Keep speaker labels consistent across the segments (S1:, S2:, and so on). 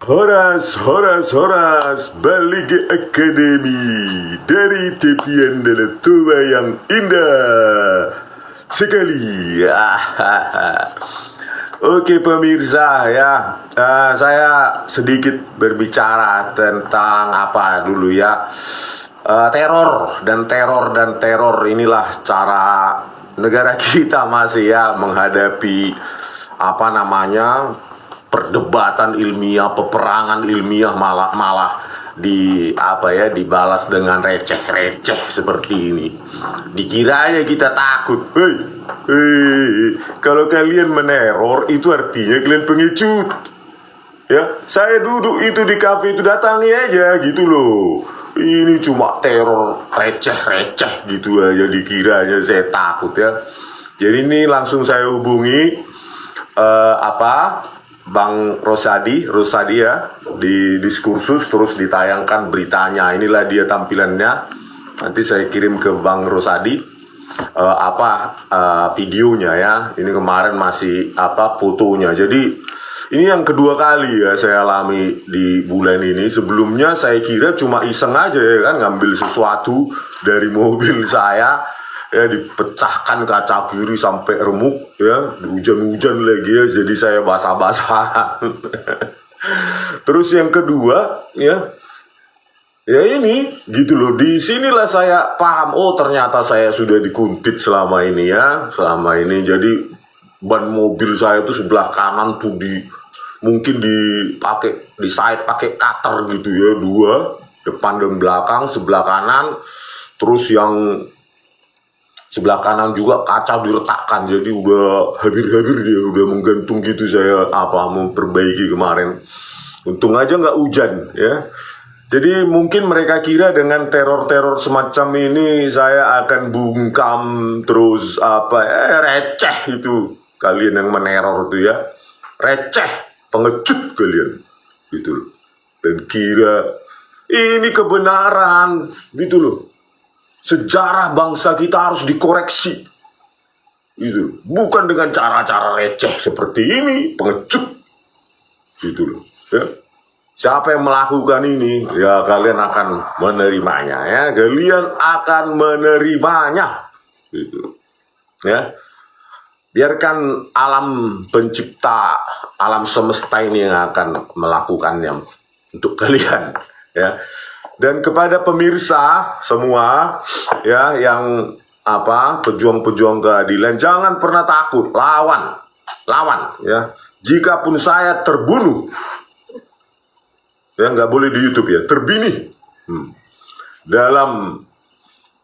S1: Horas, horas, horas, balik ke Akademi dari tepian Danau Toba yang indah sekali. Oke pemirsa ya, saya sedikit berbicara tentang apa dulu ya. Teror dan teror inilah cara negara kita masih ya menghadapi apa namanya perdebatan ilmiah, peperangan ilmiah malah dibalas dengan receh-receh seperti ini. Dikiranya kita takut. Kalau kalian meneror itu artinya kalian pengecut. Ya, saya duduk itu di kafe itu datangi aja gitu loh. Ini cuma teror receh-receh gitu aja dikiranya saya takut ya. Jadi ini langsung saya hubungi Bang Rosadi ya di diskursus, terus ditayangkan beritanya. Inilah dia tampilannya. Nanti saya kirim ke Bang Rosadi videonya ya. Ini kemarin masih fotonya. Jadi ini yang kedua kali ya saya alami di bulan ini. Sebelumnya saya kira cuma iseng aja ya kan, ngambil sesuatu dari mobil saya ya, dipecahkan kaca kiri sampai remuk ya, hujan-hujan lagi ya, jadi saya basah-basahan. Terus yang kedua ya ini gitu loh, di sinilah saya paham, oh ternyata saya sudah dikuntit selama ini. Jadi ban mobil saya tuh sebelah kanan tuh mungkin dipakai pakai cutter gitu ya, dua, depan dan belakang, sebelah kanan. Terus yang sebelah kanan juga kaca diretakkan, jadi udah habir-habir dia, udah menggantung gitu. Saya memperbaiki kemarin, untung aja nggak hujan ya. Jadi mungkin mereka kira dengan teror-teror semacam ini saya akan bungkam terus receh itu kalian yang meneror itu ya, receh, pengecut kalian gitu loh. Dan kira ini kebenaran gitu loh. Sejarah bangsa kita harus dikoreksi gitu, bukan dengan cara-cara receh seperti ini, pengecut gitu loh ya. Siapa yang melakukan ini ya kalian akan menerimanya ya, kalian akan menerimanya gitu ya. Biarkan alam pencipta, alam semesta ini yang akan melakukannya untuk kalian ya. Dan kepada pemirsa semua ya yang pejuang-pejuang keadilan, jangan pernah takut, lawan ya. Jikapun saya terbunuh ya, nggak boleh di YouTube ya, terbinih dalam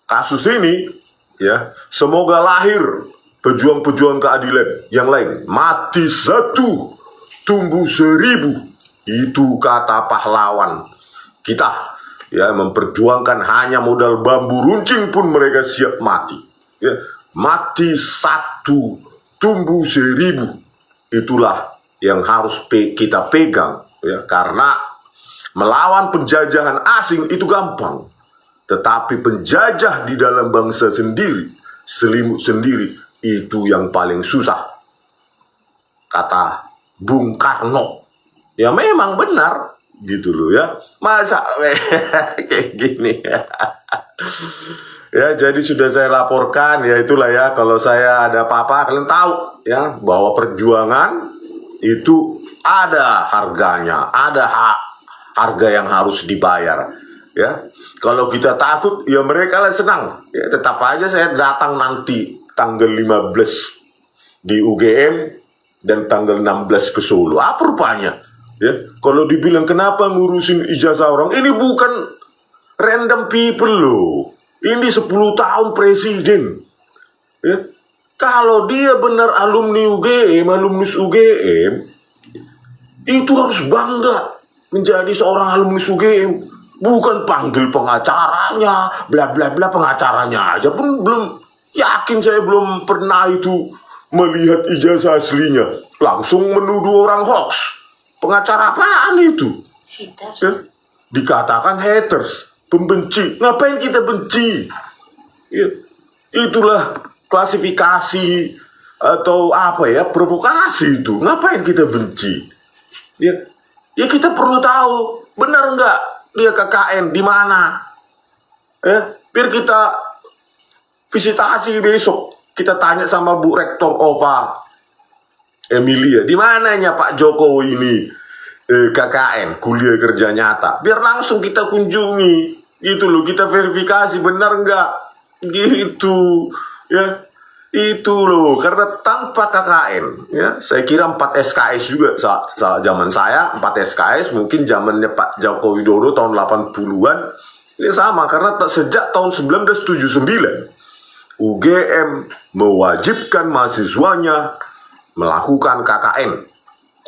S1: kasus ini ya, semoga lahir pejuang-pejuang keadilan yang lain. Mati satu, tumbuh seribu, itu kata pahlawan kita ya, memperjuangkan hanya modal bambu runcing pun mereka siap mati ya. Mati satu, tumbuh seribu, itulah yang harus kita pegang ya. Karena melawan penjajahan asing itu gampang, tetapi penjajah di dalam bangsa sendiri, selimut sendiri, itu yang paling susah, kata Bung Karno. Ya memang benar gitu loh ya, masa kayak gini ya. Ya jadi sudah saya laporkan ya, itulah ya, kalau saya ada apa-apa kalian tahu ya, bahwa perjuangan itu ada harganya, ada harga yang harus dibayar ya. Kalau kita takut ya mereka lah senang ya. Tetap aja saya datang nanti tanggal 15 di UGM dan tanggal 16 ke Solo. Apa rupanya ya, kalau dibilang kenapa ngurusin ijazah orang, ini bukan random people loh, ini 10 tahun presiden ya. Kalau dia benar alumnus UGM, itu harus bangga menjadi seorang alumnus UGM, bukan panggil pengacaranya, bla bla bla. Pengacaranya aja pun belum yakin, saya belum pernah itu melihat ijazah aslinya, langsung menuduh orang hoax. Pengacara apaan itu? Haters. Ya? Dikatakan haters, pembenci. Ngapain kita benci? Ya. Itulah klasifikasi atau provokasi itu. Ngapain kita benci? Ya. Ya kita perlu tahu benar nggak dia KKN di mana, biar kita visitasi besok, kita tanya sama Bu Rektor OPA Emilia, di mananya Pak Jokowi ini KKN, kuliah kerja nyata, biar langsung kita kunjungi gitu loh, kita verifikasi benar nggak gitu ya. Itu loh, karena tanpa KKN ya, saya kira 4 SKS juga zaman saya 4 SKS, mungkin zamannya Pak Joko Widodo tahun 80-an ini sama, karena sejak tahun 1979 UGM mewajibkan mahasiswanya melakukan KKN,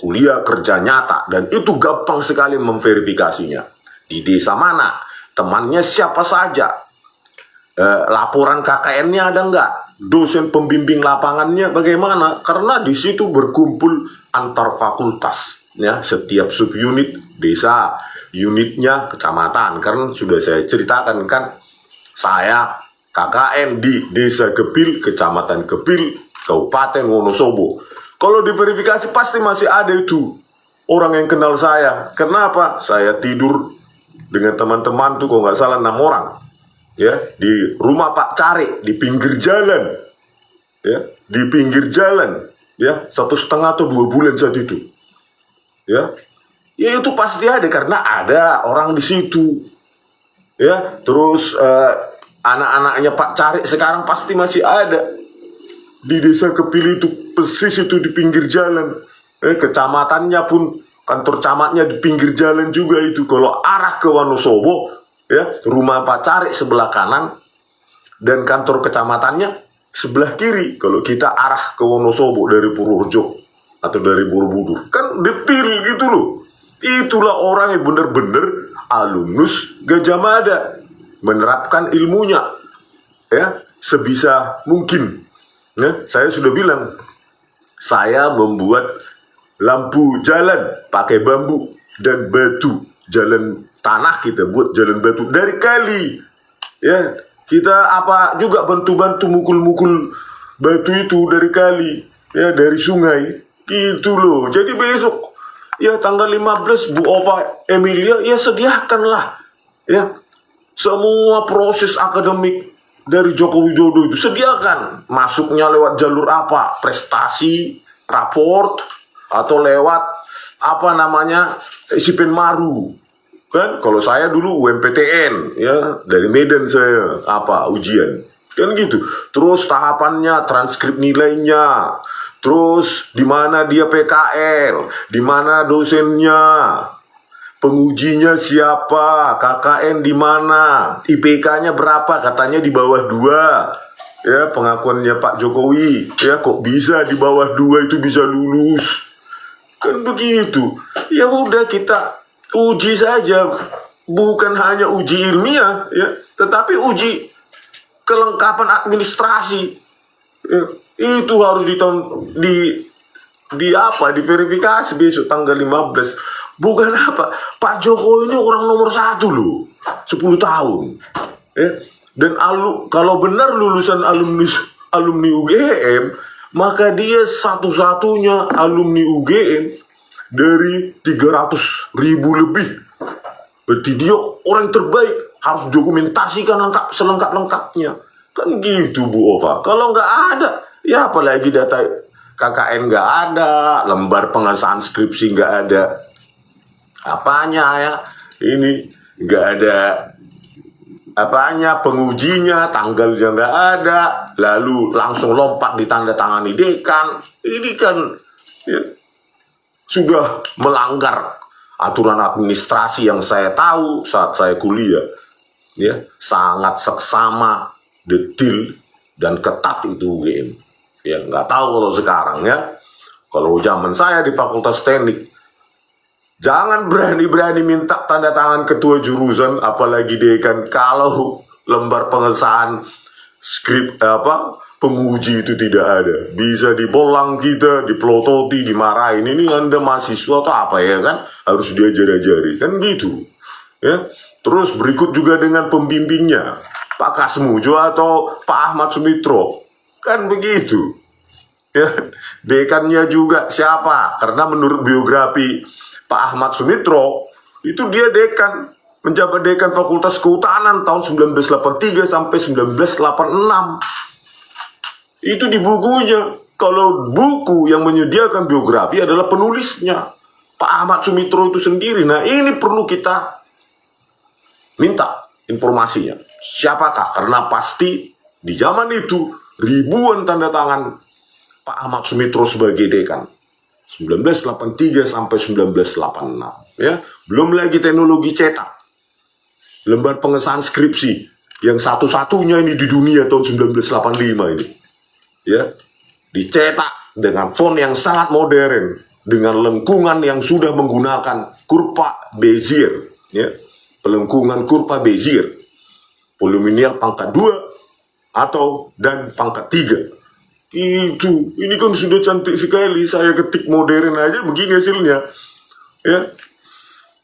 S1: kuliah kerja nyata, dan itu gampang sekali memverifikasinya. Di desa mana, temannya siapa saja, laporan KKN-nya ada nggak, dosen pembimbing lapangannya bagaimana, karena di situ berkumpul antar fakultas ya, setiap subunit desa, unitnya kecamatan. Karena sudah saya ceritakan kan, saya KKN di Desa Gepil, Kecamatan Gepil, Kabupaten Wonosobo. Kalau diverifikasi pasti masih ada itu orang yang kenal saya. Kenapa? Saya tidur dengan teman-teman tuh, kalau nggak salah 6 orang ya, di rumah Pak Cari, di pinggir jalan ya, di pinggir jalan ya, 1,5 atau 2 bulan saat itu ya. Ya itu pasti ada, karena ada orang di situ ya. Terus anak-anaknya Pak Cari sekarang pasti masih ada di Desa Gepil itu, persis itu di pinggir jalan. Kecamatannya pun, kantor camatnya di pinggir jalan juga itu. Kalau arah ke Wonosobo ya, rumah Pak Cari sebelah kanan dan kantor kecamatannya sebelah kiri. Kalau kita arah ke Wonosobo dari Purworejo atau dari Borobudur, kan detail gitu loh. Itulah orang yang benar-benar alumnus Gajah Mada, menerapkan ilmunya ya sebisa mungkin ya. Saya sudah bilang, saya membuat lampu jalan pakai bambu dan batu, jalan tanah kita buat jalan batu dari kali ya. Kita apa juga bantu-bantu mukul-mukul batu itu dari kali ya, dari sungai gitu loh. Jadi besok ya tanggal 15 Bu Ova Emilia ya, sediakanlah ya semua proses akademik dari Joko Widodo itu, sediakan. Masuknya lewat jalur apa, prestasi, raport, atau lewat apa namanya, Sipenmaru kan. Kalau saya dulu UMPTN ya, dari Medan saya ujian kan gitu. Terus tahapannya, transkrip nilainya, terus di mana dia PKL, di mana dosennya, pengujinya siapa, KKN di mana, IPK-nya berapa, katanya di bawah 2 ya, pengakuannya Pak Jokowi ya, kok bisa di bawah 2 itu bisa lulus kan begitu. Ya udah, kita uji saja, bukan hanya uji ilmiah ya, tetapi uji kelengkapan administrasi ya. Itu harus diverifikasi besok tanggal 15. Bukan apa, Pak Jokowi ini orang nomor 1 loh, 10 tahun ya. Dan kalau benar lulusan alumni UGM, maka dia satu-satunya alumni UGM dari 300.000 lebih. Berarti dia orang terbaik, harus dokumentasikan selengkap-lengkapnya kan gitu Bu Ova. Kalau nggak ada ya, apalagi data KKN nggak ada, lembar pengesahan skripsi nggak ada apanya ya, ini nggak ada apanya, pengujinya tanggalnya nggak ada, lalu langsung lompat ditandatangani dekan. Ini kan ya, sudah melanggar aturan administrasi yang saya tahu saat saya kuliah ya, sangat seksama, detil dan ketat itu UGM ya. Nggak tahu kalau sekarang ya. Kalau zaman saya di Fakultas Teknik, jangan berani-berani minta tanda tangan ketua jurusan, apalagi dekan, kalau lembar pengesahan skrip penguji itu tidak ada. Bisa dibolang kita, dipelototi, dimarahin. Ini Anda mahasiswa atau apa ya kan? Harus diajar-ajari kan gitu ya. Terus berikut juga dengan pembimbingnya, Pak Kasmujo atau Pak Ahmad Sumitro kan begitu ya. Dekannya juga siapa? Karena menurut biografi Pak Ahmad Sumitro, itu dia dekan, menjabat dekan Fakultas Kehutanan tahun 1983 sampai 1986. Itu di bukunya. Kalau buku yang menyediakan biografi adalah penulisnya, Pak Ahmad Sumitro itu sendiri. Nah, ini perlu kita minta informasinya. Siapakah? Karena pasti di zaman itu ribuan tanda tangan Pak Ahmad Sumitro sebagai dekan. 1983 sampai 1986. Ya, belum lagi teknologi cetak. Lembar pengesahan skripsi yang satu-satunya ini di dunia tahun 1985 ini. Ya, dicetak dengan font yang sangat modern, dengan lengkungan yang sudah menggunakan kurva Bezier, ya, pelengkungan kurva Bezier, polinomial pangkat 2 atau dan pangkat 3. Ini kan sudah cantik sekali. Saya ketik modern aja begini hasilnya, ya.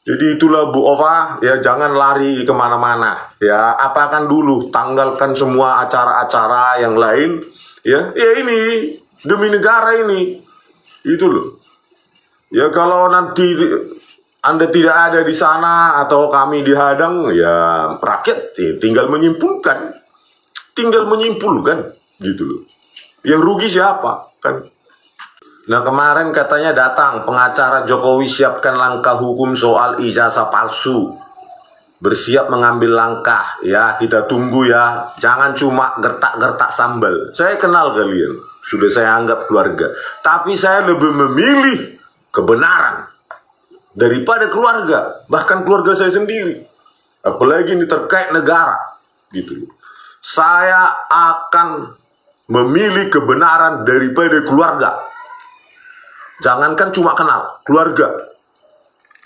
S1: Jadi itulah Bu Ova, ya, jangan lari kemana-mana, ya, apakan dulu, tanggalkan semua acara-acara yang lain, ya ini demi negara ini, itu loh. Ya, kalau nanti Anda tidak ada di sana atau kami dihadang, ya rakyat ya, tinggal menyimpulkan, gitu loh. Yang rugi siapa, kan? Nah, kemarin katanya datang pengacara Jokowi siapkan langkah hukum soal ijazah palsu, bersiap mengambil langkah. Ya, kita tunggu ya, jangan cuma gertak-gertak sambal. Saya kenal kalian, sudah saya anggap keluarga, tapi saya lebih memilih kebenaran daripada keluarga, bahkan keluarga saya sendiri, apalagi ini terkait negara, gitu. Saya akan memilih kebenaran daripada keluarga. Jangankan cuma kenal, keluarga,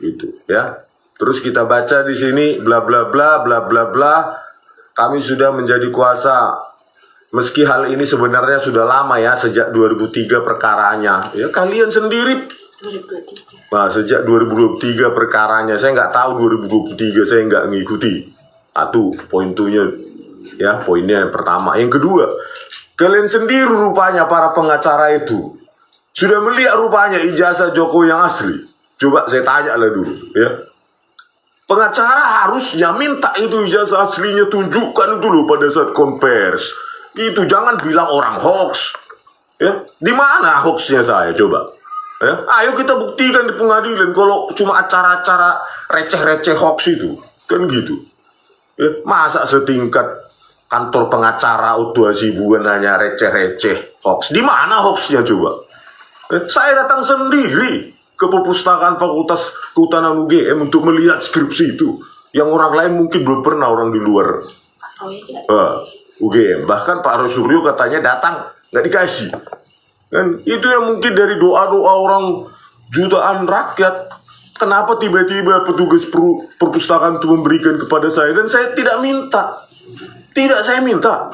S1: gitu ya. Terus kita baca di sini bla bla bla bla bla bla. Kami sudah menjadi kuasa. Meski hal ini sebenarnya sudah lama ya, sejak 2003 perkaranya. Ya, kalian sendiri. 2023. Nah, sejak 2023 perkaranya. Saya nggak tahu 2023, saya nggak ngikuti. Poinnya, ya, poinnya yang pertama. Yang kedua, kalian sendiri rupanya para pengacara itu sudah melihat rupanya ijazah Jokowi yang asli. Coba saya tanya lah dulu, ya. Pengacara harusnya minta itu ijazah aslinya, tunjukkan dulu pada saat konvers. Itu jangan bilang orang hoax. Ya, di mana hoaxnya saya coba? Ya, ayo kita buktikan di pengadilan kalau cuma acara-acara receh-receh hoax itu, kan gitu. Ya, masa setingkat kantor pengacara U2 Hasibuan hanya receh-receh hoax? Di mana hoaxnya coba? Saya datang sendiri ke perpustakaan Fakultas Kehutanan UGM untuk melihat skripsi itu, yang orang lain mungkin belum pernah, orang di luar UGM. Bahkan Pak Roy Suryo katanya datang nggak dikasih. Kan itu yang mungkin dari doa-doa orang jutaan rakyat. Kenapa tiba-tiba petugas perpustakaan itu memberikan kepada saya dan saya tidak minta? Tidak saya minta,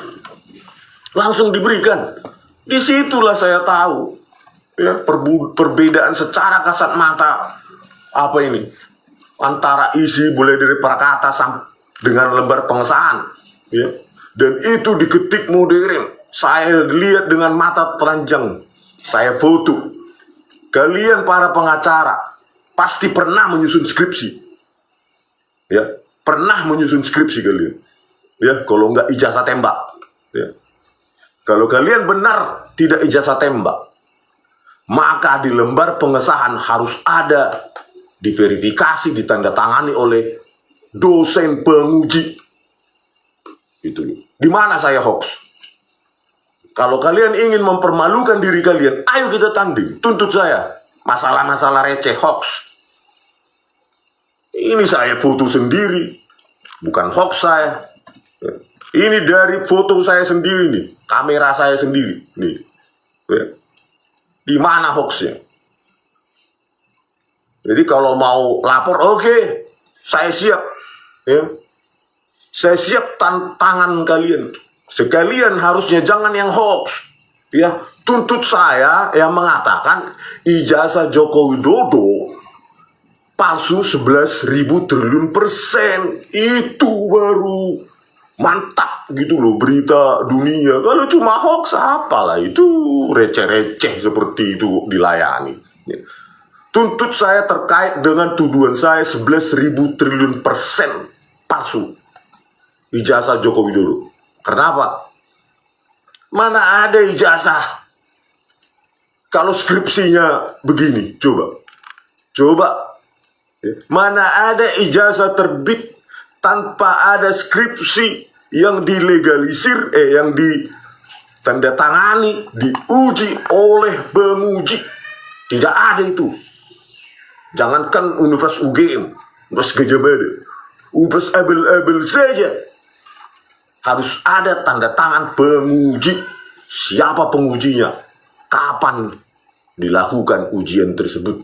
S1: langsung diberikan. Disitulah saya tahu, ya, perbedaan secara kasat mata apa ini antara isi mulai dari prakata dengan lembar pengesahan, ya, dan itu diketik modern. Saya lihat dengan mata telanjang, saya foto. Kalian para pengacara pasti pernah menyusun skripsi, ya, pernah menyusun skripsi kalian, ya, kalau nggak ijazah tembak, ya. Kalau kalian benar tidak ijazah tembak, maka di lembar pengesahan harus ada diverifikasi, ditandatangani oleh dosen penguji. Itu loh. Di mana saya hoax? Kalau kalian ingin mempermalukan diri kalian, ayo kita tanding, tuntut saya. Masalah-masalah receh hoax. Ini saya foto sendiri, bukan hoax saya. Ini dari foto saya sendiri nih, kamera saya sendiri nih. Ya. Di mana hoaxnya? Jadi kalau mau lapor, oke, saya siap, ya. Saya siap tantangan kalian. Sekalian harusnya jangan yang hoax, ya. Tuntut saya yang mengatakan ijazah Joko Widodo palsu 11.000 triliun %. Itu baru mantap gitu loh berita dunia. Kalau cuma hoax apalah itu, receh-receh seperti itu dilayani. tuntut saya terkait dengan tuduhan saya 11.000 triliun persen palsu ijazah Joko Widodo. Kenapa? Mana ada ijazah kalau skripsinya begini? Coba. Mana ada ijazah terbit tanpa ada skripsi yang dilegalisir, yang ditandatangani, diuji oleh penguji. Tidak ada itu. Jangankan Universitas UGM, Universitas Gajah Mada, Universitas abel-abel saja harus ada tanda tangan penguji. Siapa pengujinya? Kapan dilakukan ujian tersebut?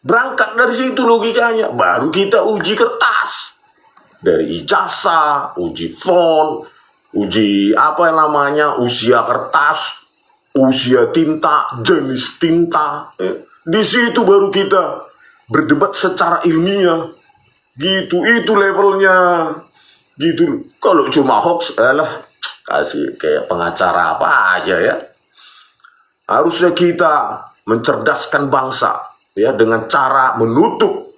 S1: Berangkat dari situ logikanya, baru kita uji kertas. Dari ijazah, uji font, uji usia kertas, usia tinta, jenis tinta. Di situ baru kita berdebat secara ilmiah. Gitu, itu levelnya. Gitu. Kalau cuma hoax, kasih kayak pengacara apa aja ya. Harusnya kita mencerdaskan bangsa ya dengan cara menutup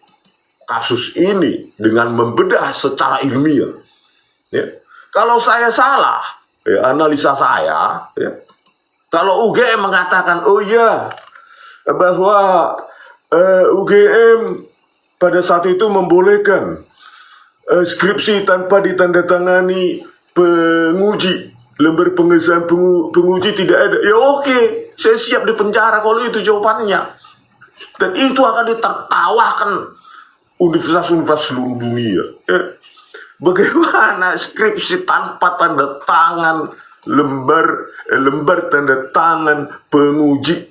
S1: kasus ini dengan membedah secara ilmiah. Ya. Kalau saya salah, ya, analisa saya, ya, kalau UGM mengatakan, oh iya, bahwa UGM pada saat itu membolehkan skripsi tanpa ditandatangani penguji, lembar pengesahan penguji tidak ada. Ya oke, saya siap dipenjara kalau itu jawabannya. Dan itu akan ditertawakan universitas-universitas seluruh dunia. Bagaimana skripsi tanpa tanda tangan lembar tanda tangan penguji?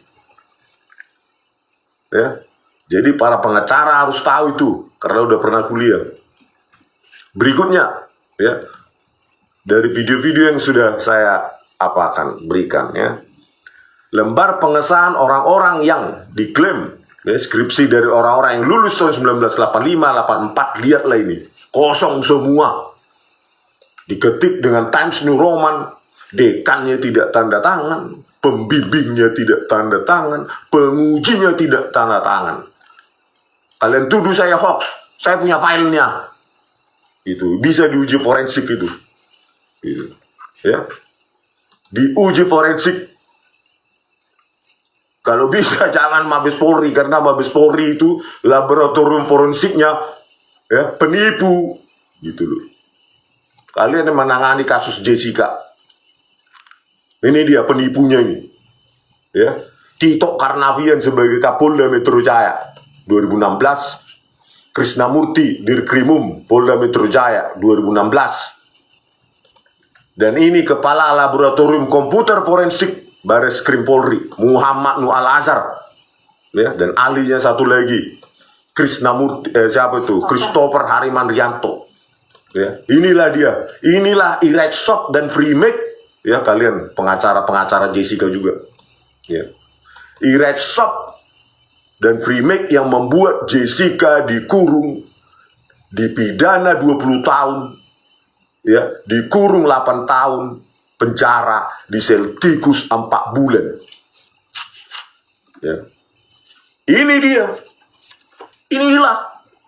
S1: Ya, jadi para pengacara harus tahu itu karena udah pernah kuliah. Berikutnya, ya, dari video-video yang sudah saya berikan, ya, lembar pengesahan orang-orang yang diklaim ya, skripsi dari orang-orang yang lulus tahun 1985, 84, lihatlah ini, kosong semua, diketik dengan Times New Roman, dekannya tidak tanda tangan, pembimbingnya tidak tanda tangan, pengujinya tidak tanda tangan. Kalian tuduh saya hoax, saya punya filenya. Itu bisa diuji forensik itu. Gitu. Ya. Diuji forensik. Kalau bisa jangan Mabes Polri, karena Mabes Polri itu laboratorium forensiknya ya penipu gitu loh. Kalian yang menangani kasus Jessica. Ini dia penipunya ini. Ya. Tito Karnavian sebagai Kapolda Metro Jaya 2016. Krisnamurti Dirkrimum Polda Metro Jaya 2016. Dan ini Kepala Laboratorium Komputer Forensik Bareskrim Polri Muhammad Nur Al-Azhar. Ya, dan ahlinya satu lagi Krisnamurti Christopher Harimanrianto. Ya, inilah dia. Inilah Irexop dan Freemake. Ya, kalian pengacara-pengacara Jessica juga. Ya. Irexop dan Freemake yang membuat Jessica dikurung, dipidana 20 tahun, ya, dikurung 8 tahun, penjara, di sel tikus 4 bulan. Ya. Ini dia. Inilah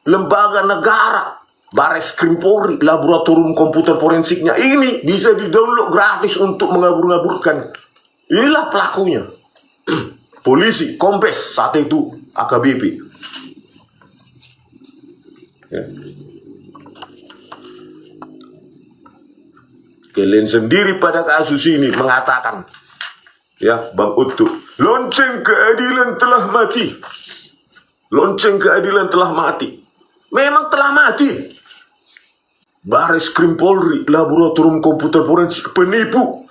S1: lembaga negara, Bareskrim Polri, laboratorium komputer forensiknya. Ini bisa di-download gratis untuk mengabur-ngaburkan. Inilah pelakunya. Polisi, Kombes, saat itu AKBP. Ya. Kalian sendiri pada kasus ini mengatakan, ya Bang Utu, lonceng keadilan telah mati. Lonceng keadilan telah mati. Memang telah mati. Bareskrim Polri, laboratorium komputer forensik, penipu.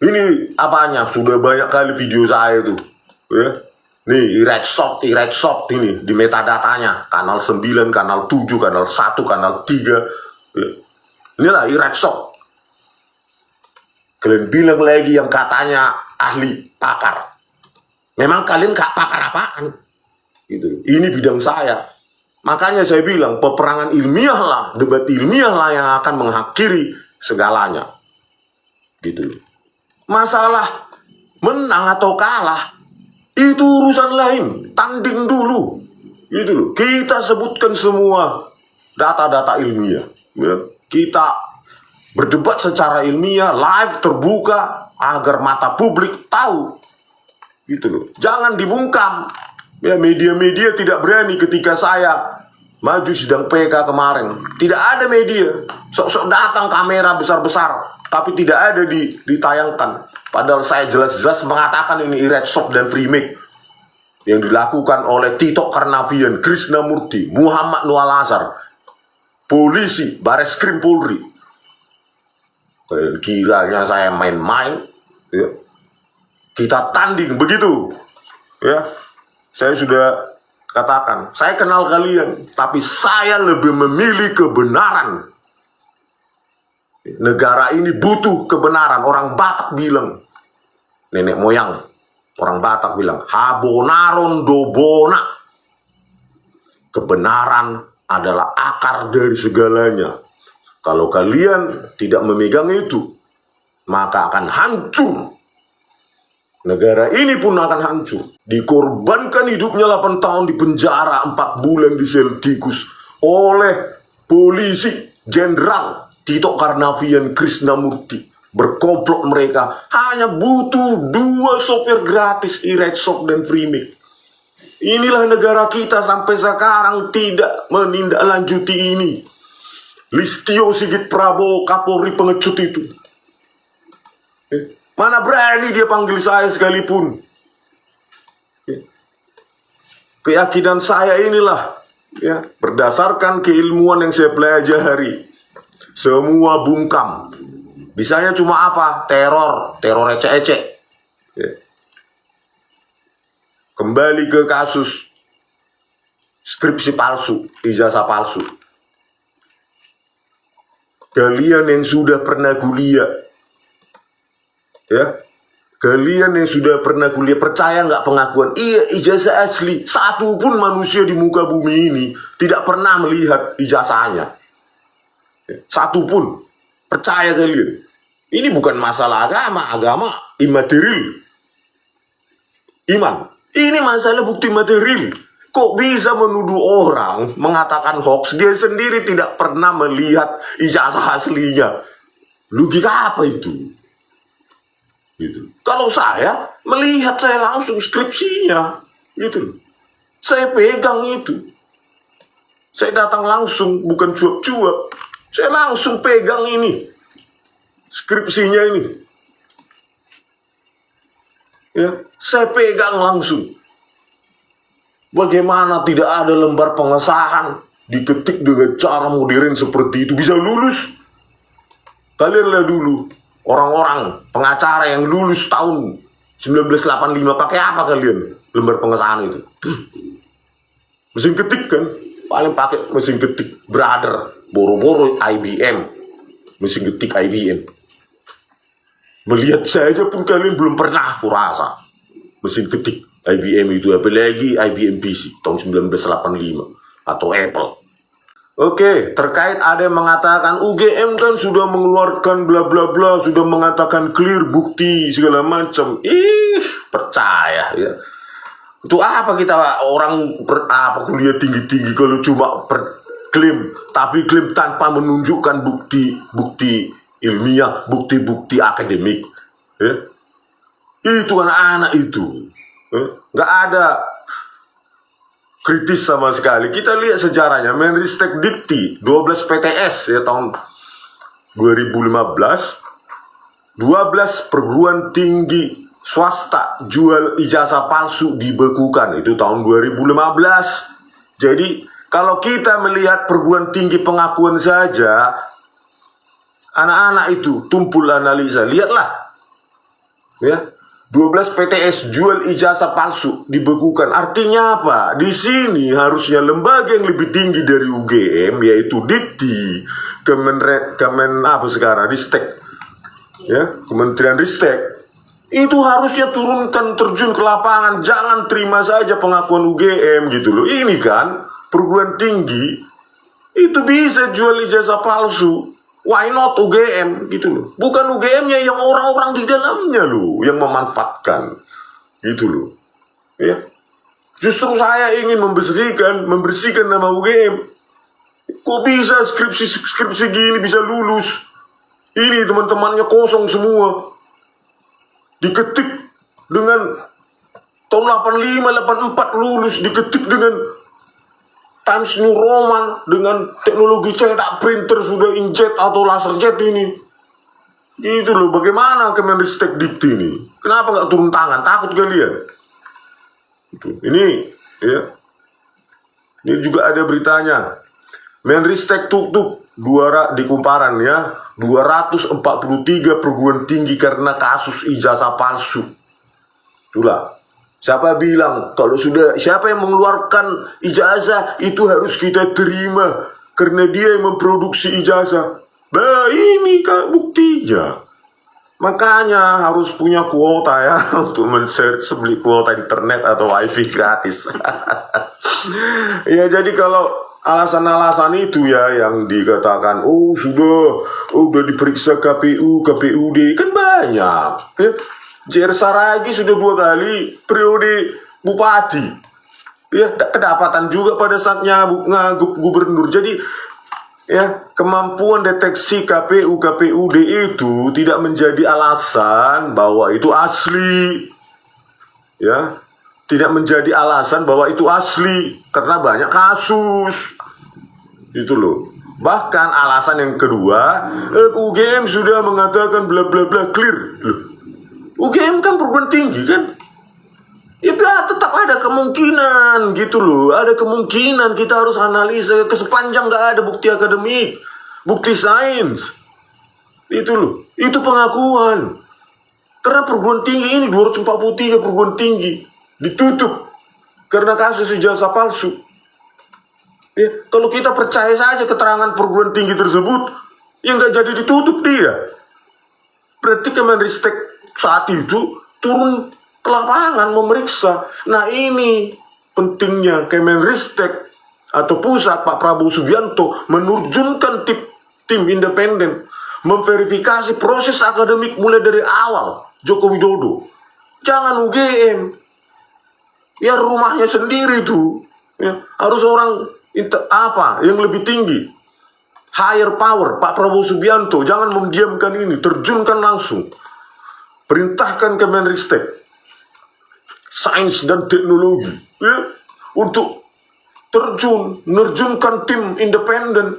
S1: Ini apanya? Sudah banyak kali video saya itu. Ya. Nih, Irexop ini di metadatanya. Kanal 9, kanal 7, kanal 1, kanal 3. Ya. Inilah Irexop. Kalian bilang lagi yang katanya ahli pakar. Memang kalian gak pakar apaan. Gitu. Ini bidang saya. Makanya saya bilang, peperangan ilmiah lah, debat ilmiah lah yang akan mengakhiri segalanya. Gitu. Masalah menang atau kalah Itu urusan lain, tanding dulu. Gitu loh. Kita sebutkan semua data-data ilmiah. Ya. Kita berdebat secara ilmiah, live, terbuka, agar mata publik tahu. Gitu loh. Jangan dibungkam. Ya, media-media tidak berani ketika saya maju sidang PK kemarin. Tidak ada media. Sok-sok datang kamera besar-besar, tapi tidak ada ditayangkan. Padahal saya jelas-jelas mengatakan ini Red Shop dan Freemake yang dilakukan oleh Tito Karnavian, Krisnamurti, Muhammad Nur Al-Azhar, polisi, Bareskrim Polri. Kiranya saya main-main, ya. Kita tanding begitu, ya. Saya sudah katakan, saya kenal kalian, tapi saya lebih memilih kebenaran. Negara ini butuh kebenaran. Orang Batak bilang, nenek moyang orang Batak bilang, habonaron dobona. Kebenaran adalah akar dari segalanya. Kalau kalian tidak memegang itu, maka akan hancur. Negara ini pun akan hancur. Dikorbankan hidupnya 8 tahun di penjara, 4 bulan di sel tikus oleh polisi jenderal Tito Karnavian, Krisnamurti. Berkomplot mereka hanya butuh 2 sopir gratis di Red Shop dan Freemake. Inilah negara kita sampai sekarang tidak menindaklanjuti ini. Listio Sigit Prabowo, Kapolri pengecut itu. Mana berani dia panggil saya sekalipun. Keyakinan saya inilah, ya, berdasarkan keilmuan yang saya pelajari. Semua bungkam. Bisanya cuma apa? Teror ecek-ecek. Ya. Kembali ke kasus skripsi palsu, ijazah palsu. Kalian yang sudah pernah kuliah, ya, kalian yang sudah pernah kuliah, percaya nggak pengakuan? Iya, ijazah asli. Satu pun manusia di muka bumi ini tidak pernah melihat ijazahnya. Satu pun. Percaya kalian? Ini bukan masalah agama imaterial. Iman. Ini masalah bukti material. Kok bisa menuduh orang mengatakan hoax, dia sendiri tidak pernah melihat ijazah aslinya? Logika apa itu? Gitu. Kalau saya melihat, saya langsung skripsinya, gitu. Saya pegang itu. Saya datang langsung, bukan cuap-cuap. Saya langsung pegang ini, skripsinya ini. Ya, saya pegang langsung. Bagaimana tidak ada lembar pengesahan diketik dengan cara modern seperti itu bisa lulus? Kalian lihat dulu orang-orang pengacara yang lulus tahun 1985 pakai apa kalian lembar pengesahan itu? Mesin ketik kan? Paling pakai mesin ketik Brother, boro-boro IBM, mesin ketik IBM. Melihat saja pun kalian belum pernah kurasa mesin ketik IBM itu, apalagi IBM PC tahun 1985 atau Apple. Oke, terkait ada yang mengatakan UGM kan sudah mengeluarkan bla bla bla, sudah mengatakan clear bukti segala macam. Percaya ya. Itu apa kita orang kuliah tinggi-tinggi kalau cuma klaim, tapi klaim tanpa menunjukkan bukti ilmiah, bukti-bukti akademik. Ya. Itu anak-anak itu. Nggak ada kritis sama sekali. Kita lihat sejarahnya, Menristek Dikti 12 PTS ya tahun 2015, 12 perguruan tinggi swasta jual ijazah palsu dibekukan, itu tahun 2015. Jadi kalau kita melihat perguruan tinggi pengakuan saja, anak-anak itu tumpul analisa, lihatlah ya. 12 PTS jual ijazah palsu dibekukan. Artinya apa? Di sini harusnya lembaga yang lebih tinggi dari UGM, yaitu Dikti, Ristek, ya, Kementerian Ristek, itu harusnya turunkan, terjun ke lapangan, jangan terima saja pengakuan UGM gitu loh. Ini kan perguruan tinggi itu bisa jual ijazah palsu. Why not UGM gitu loh. Bukan UGM-nya, yang orang-orang di dalamnya loh yang memanfaatkan gitu loh. Ya, justru saya ingin membersihkan nama UGM. Kok bisa skripsi gini bisa lulus? Ini teman-temannya kosong semua. Diketik dengan tahun 85, 84 lulus, diketik dengan Times New Roman, dengan teknologi cetak printer sudah inkjet atau laser jet ini. Itu loh, bagaimana Kemenristek Dikti ini? Kenapa nggak turun tangan? Takut kalian? Ini ya. Ini juga ada beritanya. Menristek tutup di Kumparan ya, 243 perguruan tinggi karena kasus ijazah palsu. Itulah. Siapa bilang kalau siapa yang mengeluarkan ijazah itu harus kita terima karena dia yang memproduksi ijazah. Nah, ini buktinya. Makanya harus punya kuota ya untuk men-search, beli kuota internet atau wifi gratis. Ya, jadi kalau alasan-alasan itu ya yang dikatakan sudah diperiksa KPUD kan banyak ya. JR Saragi sudah 2 kali periode bupati ya, kedapatan juga pada saatnya ngagup gubernur. Jadi ya, kemampuan deteksi KPUD itu tidak menjadi alasan bahwa itu asli ya. Tidak menjadi alasan bahwa itu asli karena banyak kasus. Itu loh. Bahkan alasan yang kedua, UGM sudah mengatakan bla bla bla clear. Loh, UGM kan perguruan tinggi kan? Ya tetap ada kemungkinan gitu loh. Ada kemungkinan, kita harus analisa sepanjang nggak ada bukti akademik, bukti sains. Itu loh. Itu pengakuan. Karena perguruan tinggi ini 243 perguruan tinggi ditutup karena kasus ijazah palsu. Ya, kalau kita percaya saja keterangan perguruan tinggi tersebut, ya nggak jadi ditutup dia. Berarti Kemenristek saat itu turun ke lapangan memeriksa. Nah, ini pentingnya Kemenristek atau pusat Pak Prabowo Subianto menerjunkan tim independen memverifikasi proses akademik mulai dari awal Joko Widodo. Jangan UGM. Ya rumahnya sendiri tuh ya, harus orang yang lebih tinggi, higher power Pak Prabowo Subianto. Jangan memdiamkan ini, terjunkan langsung, perintahkan Kemenristek Sains dan Teknologi ya, untuk menerjunkan tim independen,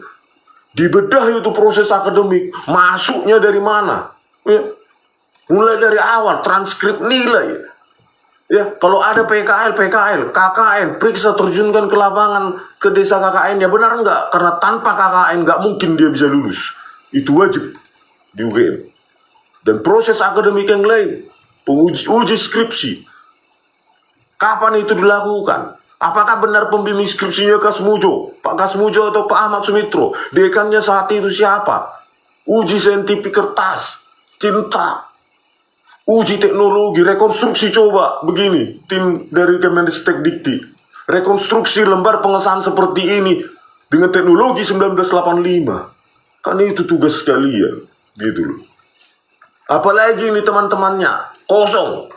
S1: dibedah itu proses akademik, masuknya dari mana ya, mulai dari awal, transkrip nilai. Ya, kalau ada PKL, KKN, periksa, terjunkan ke lapangan, ke desa KKN, ya benar enggak? Karena tanpa KKN enggak mungkin dia bisa lulus. Itu wajib di UGM. Dan proses akademik yang lain, uji skripsi. Kapan itu dilakukan? Apakah benar pembimbing skripsinya Kasmujo, Pak Kasmujo atau Pak Ahmad Sumitro? Dekannya saat itu siapa? Uji saintifik kertas, cinta. Uji teknologi, rekonstruksi coba begini, tim dari Kemenristek Dikti. Rekonstruksi lembar pengesahan seperti ini dengan teknologi 1985. Kan itu tugas kalian, gitu loh. Apalagi ini teman-temannya, kosong.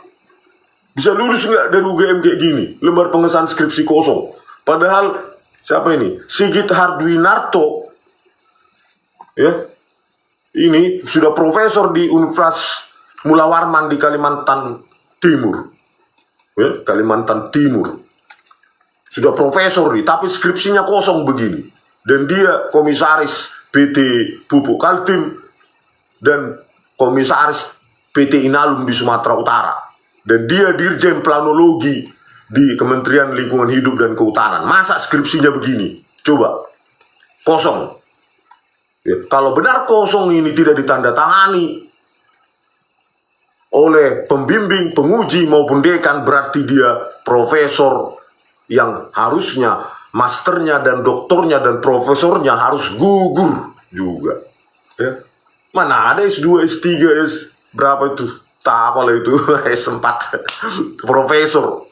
S1: Bisa lulus nggak dari UGM kayak gini? Lembar pengesahan skripsi kosong. Padahal, siapa ini? Sigit Hardwinarto, ya, ini sudah profesor di Universitas Mula Warman di Kalimantan Timur ya, Kalimantan Timur, sudah profesor nih, tapi skripsinya kosong begini. Dan dia komisaris PT Pupuk Kaltim dan komisaris PT Inalum di Sumatera Utara, dan dia dirjen planologi di Kementerian Lingkungan Hidup dan Kehutanan. Masa skripsinya begini? Coba, kosong ya. Kalau benar kosong ini tidak ditandatangani oleh pembimbing, penguji maupun dekan, berarti dia profesor yang harusnya masternya dan doktornya dan profesornya harus gugur juga ya. Mana ada S2, S3, berapa itu? Tak apalah itu, S4 profesor.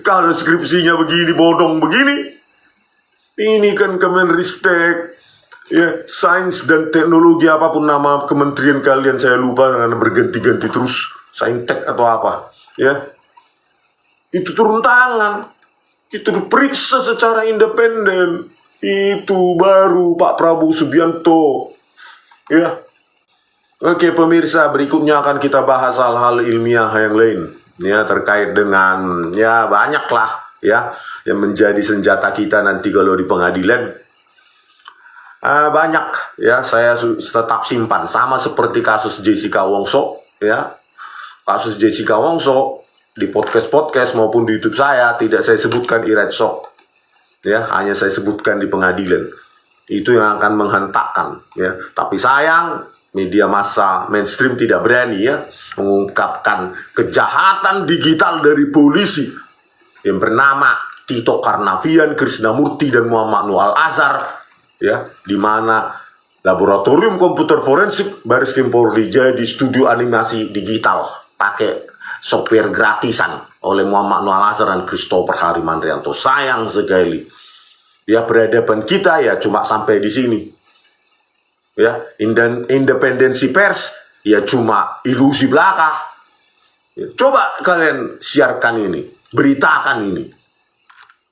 S1: Kalau skripsinya begini, bodong begini. Ini kan Kemenristek ya, Sains dan Teknologi, apapun nama kementerian kalian, saya lupa karena berganti-ganti terus, Saintek atau apa ya. itu turun tangan, itu diperiksa secara independen. Itu baru Pak Prabowo Subianto. Ya. Oke pemirsa, berikutnya akan kita bahas hal-hal ilmiah yang lain. Ya, terkait dengan ya banyaklah ya yang menjadi senjata kita nanti kalau di pengadilan. Banyak ya, saya tetap simpan sama seperti kasus Jessica Wongso ya. Kasus Jessica Wongso di podcast maupun di YouTube saya tidak saya sebutkan Iretsok ya, hanya saya sebutkan di pengadilan. Itu yang akan menghentakkan ya. Tapi sayang media massa mainstream tidak berani ya mengungkapkan kejahatan digital dari polisi yang bernama Tito Karnavian, Krisnamurti dan Muhammad Nur Al-Azhar ya, di mana laboratorium komputer forensik Baris Krim Polri jadi studio animasi digital pakai software gratisan oleh Muhammad Nur Al-Azhar dan Christopher Harimandrianto. Sayang sekali ya, peradaban kita ya cuma sampai di sini ya. Independensi pers ya cuma ilusi belaka ya. Coba kalian siarkan ini, beritakan ini,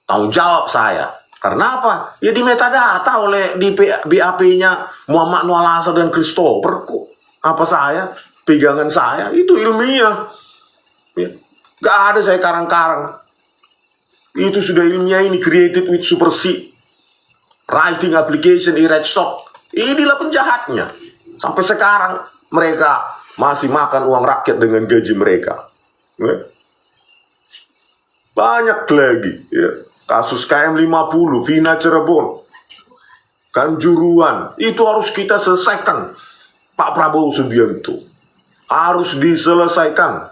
S1: tanggung jawab saya. Karena apa? Ya di metadata oleh di BAP-nya Muhammad Nur Al-Azhar dan Christopher. Apa saya, pegangan saya itu ilmiah ya. Gak ada saya karang-karang. Itu sudah ilmiah, ini created with Super C writing application Iretsok. Inilah penjahatnya. Sampai sekarang mereka masih makan uang rakyat dengan gaji mereka ya. Banyak lagi ya. Kasus KM50 Vina Cirebon, Kanjuruan, itu harus kita selesaikan. Pak Prabowo Subianto harus diselesaikan.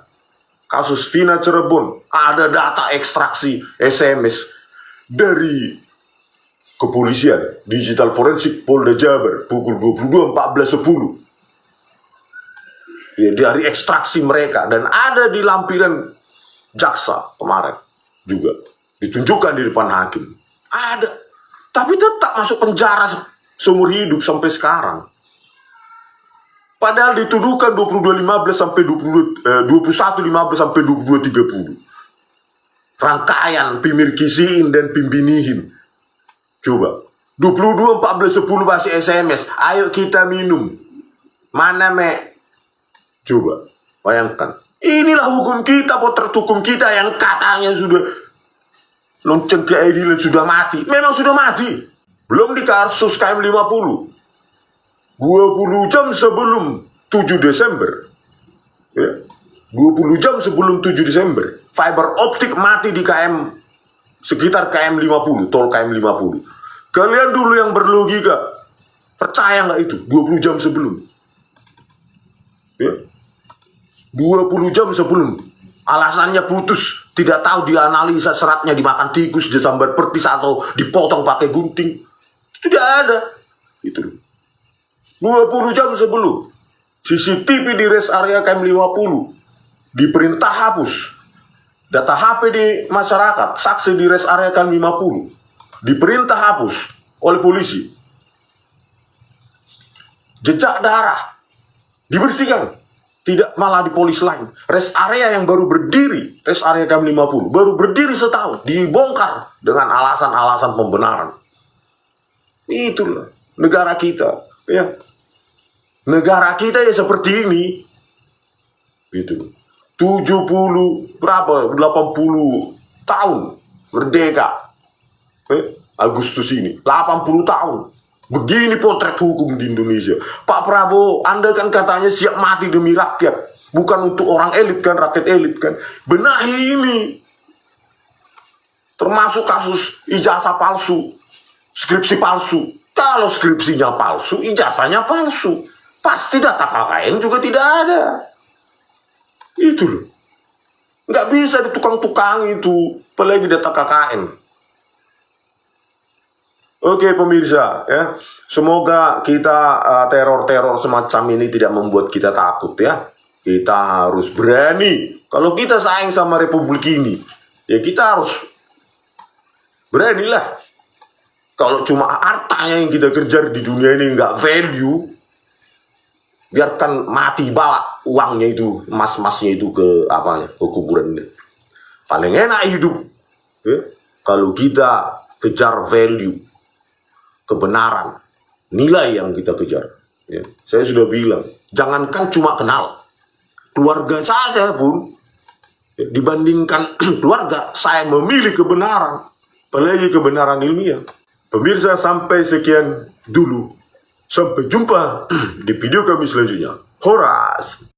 S1: Kasus Vina Cirebon, ada data ekstraksi SMS dari kepolisian digital forensik Polda Jabar pukul 22.14.10 ya, dari ekstraksi mereka, dan ada di lampiran jaksa kemarin juga ditunjukkan di depan hakim. Ada, tapi tetap masuk penjara seumur hidup sampai sekarang. Padahal dituduhkan 22.15 sampai 21.15 sampai 22.30. Rangkaian pimirkisiin dan pimbinihin. Coba 22.14.10 masih SMS. Ayo kita minum. Mana me? Coba bayangkan. Inilah hukum kita, potret hukum kita yang katanya sudah lonceng keadilan, sudah mati. Memang sudah mati. Belum di kasus KM50. 20 jam sebelum 7 Desember ya, 20 jam sebelum 7 Desember fiber optik mati di KM, sekitar KM50, tol KM50. Kalian dulu yang berlogika, percaya nggak itu 20 jam sebelum ya, 20 jam sebelum. Alasannya putus, tidak tahu dianalisa seratnya dimakan tikus, disambar petis atau dipotong pakai gunting. Tidak ada itu. 20 jam sebelum CCTV di rest area KM50 diperintah hapus. Data HP di masyarakat, saksi di rest area KM50 diperintah hapus oleh polisi. Jejak darah dibersihkan, tidak malah di polis lain. Rest area yang baru berdiri, rest area KM50 baru berdiri setahun, dibongkar dengan alasan-alasan pembenaran. Itulah negara kita ya. Negara kita ya seperti ini. Gitu. 70 berapa? 80 tahun merdeka. Agustus ini 80 tahun. Begini potret hukum di Indonesia. Pak Prabowo, Anda kan katanya siap mati demi rakyat. Bukan untuk orang elit kan, rakyat elit kan. Benahi ini. Termasuk kasus ijazah palsu, skripsi palsu. Kalau skripsinya palsu, ijazahnya palsu, pasti data KKN juga tidak ada. Itu loh. Nggak bisa ditukang-tukang itu, apalagi data KKN. Oke pemirsa ya, semoga kita teror-teror semacam ini tidak membuat kita takut ya. Kita harus berani. Kalau kita sayang sama republik ini, ya kita harus beranilah. Kalau cuma hartanya yang kita kejar di dunia ini nggak value, biarkan mati, bawa uangnya itu, emas-emasnya itu ke apa ya, ke kuburan. Paling enak hidup ya, kalau kita kejar value, kebenaran, nilai yang kita kejar. Ya. Saya sudah bilang, jangankan cuma kenal, keluarga saya pun ya, dibandingkan keluarga, saya memilih kebenaran, apalagi kebenaran ilmiah. Pemirsa, sampai sekian dulu. Sampai jumpa di video kami selanjutnya. Horas.